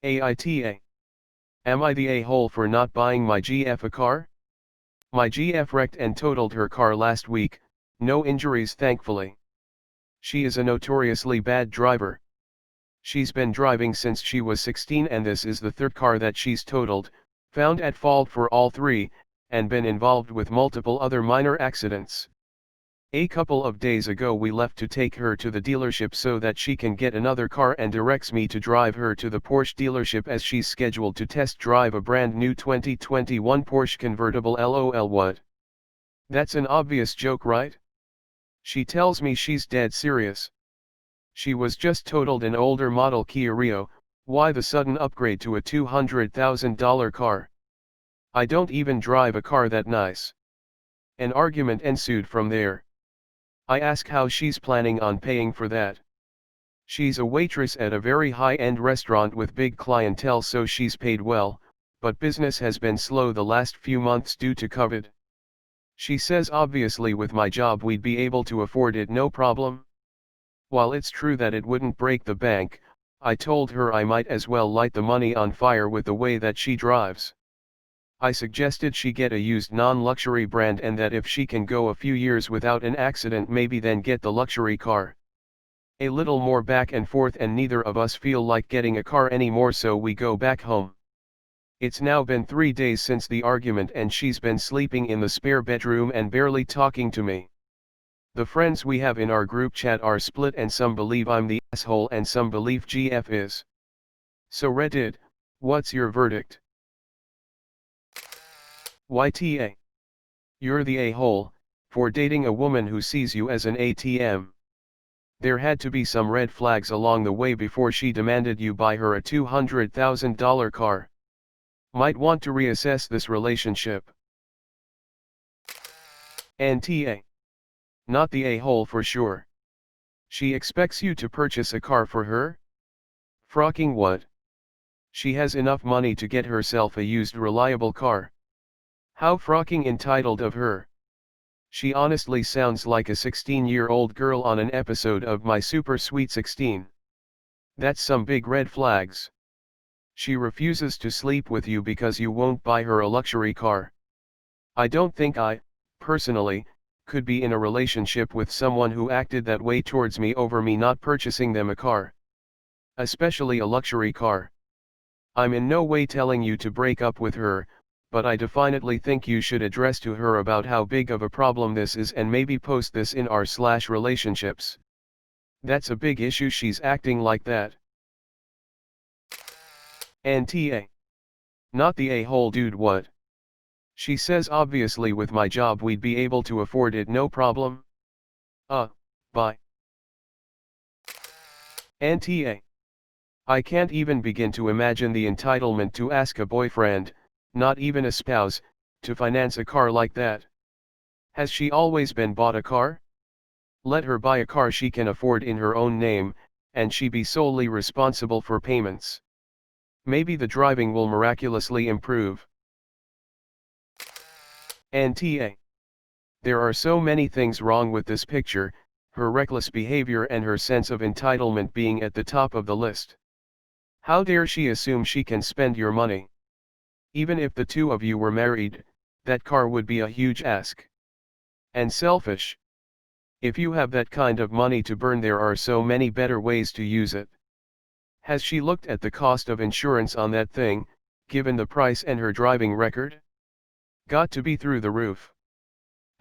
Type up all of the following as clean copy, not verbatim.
AITA. Am I the a-hole for not buying my GF a car? My GF wrecked and totaled her car last week, no injuries thankfully. She is a notoriously bad driver. She's been driving since she was 16 and this is the third car that she's totaled, found at fault for all three, and been involved with multiple other minor accidents. A couple of days ago we left to take her to the dealership so that she can get another car and directs me to drive her to the Porsche dealership as she's scheduled to test drive a brand new 2021 Porsche convertible. LOL. What? That's an obvious joke, right? She tells me she's dead serious. She was just totaled an older model Kia Rio, why the sudden upgrade to a $200,000 car? I don't even drive a car that nice. An argument ensued from there. I ask how she's planning on paying for that. She's a waitress at a very high-end restaurant with big clientele, so she's paid well, but business has been slow the last few months due to COVID. She says obviously with my job we'd be able to afford it no problem. While it's true that it wouldn't break the bank, I told her I might as well light the money on fire with the way that she drives. I suggested she get a used non-luxury brand and that if she can go a few years without an accident maybe then get the luxury car. A little more back and forth and neither of us feel like getting a car anymore, so we go back home. It's now been 3 days since the argument and she's been sleeping in the spare bedroom and barely talking to me. The friends we have in our group chat are split and some believe I'm the asshole and some believe GF is. So Reddit, what's your verdict? YTA. You're the a-hole, for dating a woman who sees you as an ATM. There had to be some red flags along the way before she demanded you buy her a $200,000 car. Might want to reassess this relationship. NTA. Not the a-hole for sure. She expects you to purchase a car for her? Frocking what? She has enough money to get herself a used reliable car. How frocking entitled of her. She honestly sounds like a 16-year-old girl on an episode of My Super Sweet 16. That's some big red flags. She refuses to sleep with you because you won't buy her a luxury car. I don't think I, personally, could be in a relationship with someone who acted that way towards me over me not purchasing them a car. Especially a luxury car. I'm in no way telling you to break up with her, but I definitely think you should address to her about how big of a problem this is and maybe post this in r/relationships. That's a big issue she's acting like that. NTA. Not the a-hole dude. What? She says obviously with my job we'd be able to afford it no problem. Bye. NTA. I can't even begin to imagine the entitlement to ask a boyfriend, not even a spouse, to finance a car like that. Has she always been bought a car? Let her buy a car she can afford in her own name, and she be solely responsible for payments. Maybe the driving will miraculously improve. NTA. There are so many things wrong with this picture, her reckless behavior and her sense of entitlement being at the top of the list. How dare she assume she can spend your money? Even if the two of you were married, that car would be a huge ask. And selfish. If you have that kind of money to burn, there are so many better ways to use it. Has she looked at the cost of insurance on that thing, given the price and her driving record? Got to be through the roof.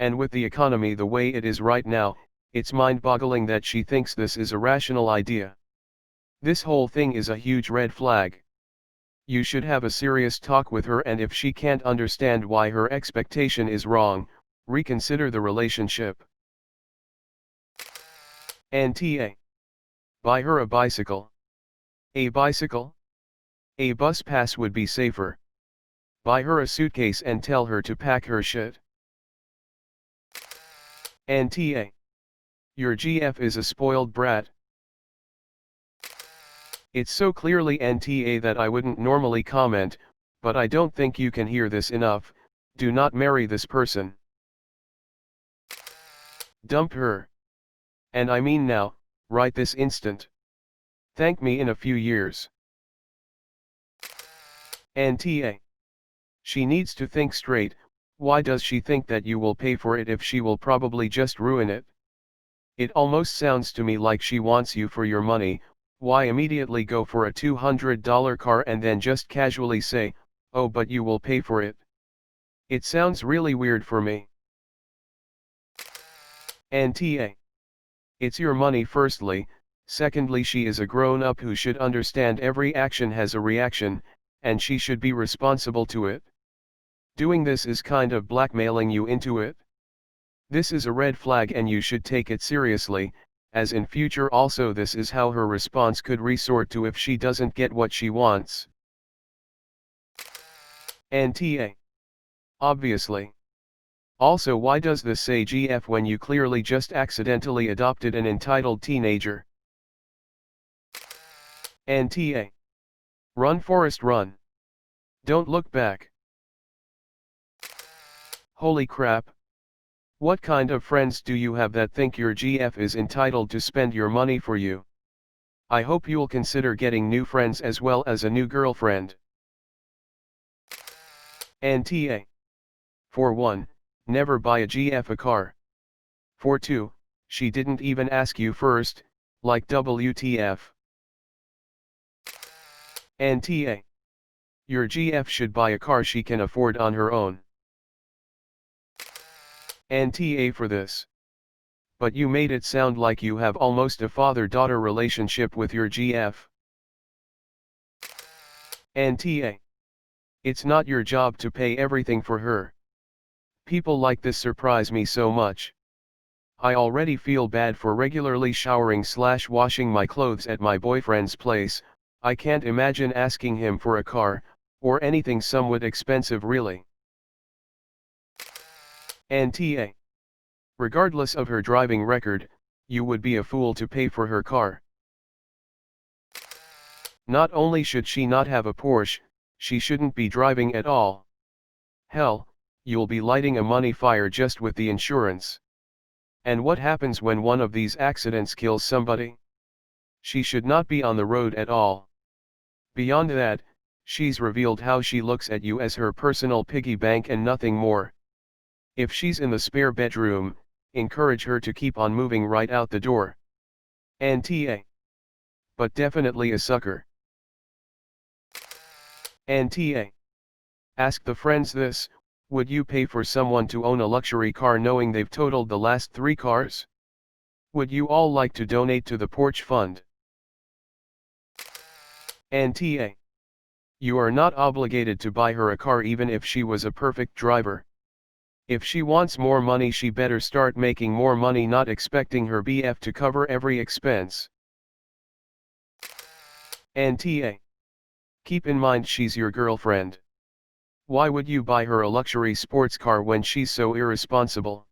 And with the economy the way it is right now, it's mind-boggling that she thinks this is a rational idea. This whole thing is a huge red flag. You should have a serious talk with her, and if she can't understand why her expectation is wrong, reconsider the relationship. NTA. Buy her a bicycle. A bicycle? A bus pass would be safer. Buy her a suitcase and tell her to pack her shit. NTA. Your GF is a spoiled brat. It's so clearly NTA that I wouldn't normally comment, but I don't think you can hear this enough. Do not marry this person. Dump her. And I mean now, right this instant. Thank me in a few years. AITA. She needs to think straight. Why does she think that you will pay for it if she will probably just ruin it? It almost sounds to me like she wants you for your money. Why immediately go for a $200 car and then just casually say, oh, but you will pay for it? It sounds really weird for me. AITA. It's your money firstly. Secondly, she is a grown-up who should understand every action has a reaction, and she should be responsible to it. Doing this is kind of blackmailing you into it. This is a red flag and you should take it seriously, as in future also this is how her response could resort to if she doesn't get what she wants. AITA. Obviously. Also, why does this say GF when you clearly just accidentally adopted an entitled teenager? AITA. Run Forrest run. Don't look back. Holy crap. What kind of friends do you have that think your GF is entitled to spend your money for you? I hope you'll consider getting new friends as well as a new girlfriend. AITA. For 1, never buy a GF a car. For 2, she didn't even ask you first, like WTF. AITA. Your GF should buy a car she can afford on her own. AITA for this. But you made it sound like you have almost a father-daughter relationship with your GF. AITA. It's not your job to pay everything for her. People like this surprise me so much. I already feel bad for regularly showering/washing my clothes at my boyfriend's place. I can't imagine asking him for a car, or anything somewhat expensive really. AITA. Regardless of her driving record, you would be a fool to pay for her car. Not only should she not have a Porsche, she shouldn't be driving at all. Hell, you'll be lighting a money fire just with the insurance. And what happens when one of these accidents kills somebody? She should not be on the road at all. Beyond that, she's revealed how she looks at you as her personal piggy bank and nothing more. If she's in the spare bedroom, encourage her to keep on moving right out the door. AITA. But definitely a sucker. AITA. Ask the friends this: would you pay for someone to own a luxury car knowing they've totaled the last 3 cars? Would you all like to donate to the Porch Fund? AITA. You are not obligated to buy her a car even if she was a perfect driver. If she wants more money, she better start making more money, not expecting her BF to cover every expense. AITA. Keep in mind she's your girlfriend. Why would you buy her a luxury sports car when she's so irresponsible?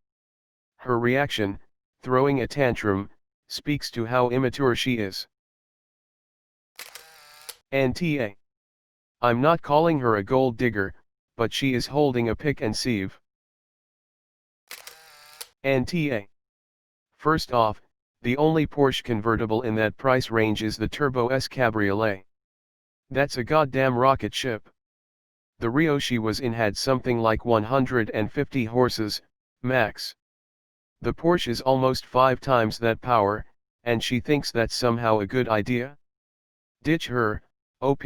Her reaction, throwing a tantrum, speaks to how immature she is. AITA. I'm not calling her a gold digger, but she is holding a pick and sieve. AITA. First off, the only Porsche convertible in that price range is the Turbo S Cabriolet. That's a goddamn rocket ship. The Rio she was in had something like 150 horses, max. The Porsche is almost 5 times that power, and she thinks that's somehow a good idea? Ditch her, OP.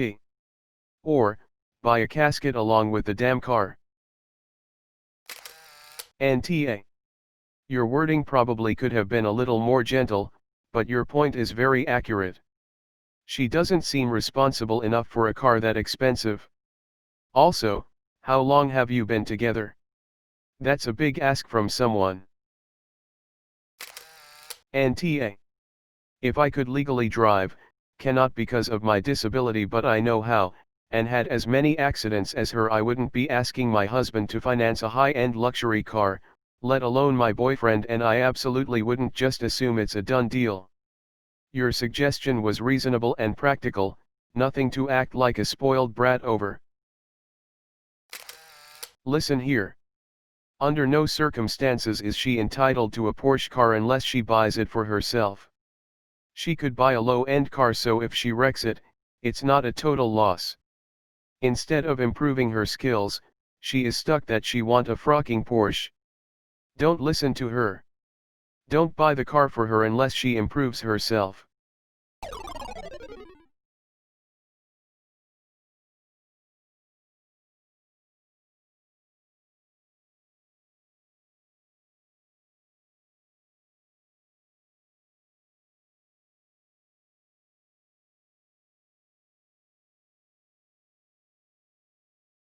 Or, buy a casket along with the damn car. AITA. Your wording probably could have been a little more gentle, but your point is very accurate. She doesn't seem responsible enough for a car that expensive. Also, how long have you been together? That's a big ask from someone. AITA. If I could legally drive, cannot because of my disability, but I know how, and had as many accidents as her, I wouldn't be asking my husband to finance a high-end luxury car, let alone my boyfriend, and I absolutely wouldn't just assume it's a done deal. Your suggestion was reasonable and practical, nothing to act like a spoiled brat over. Listen here. Under no circumstances is she entitled to a Porsche car unless she buys it for herself. She could buy a low-end car, so if she wrecks it, it's not a total loss. Instead of improving her skills, she is stuck that she want a frocking Porsche. Don't listen to her. Don't buy the car for her unless she improves herself.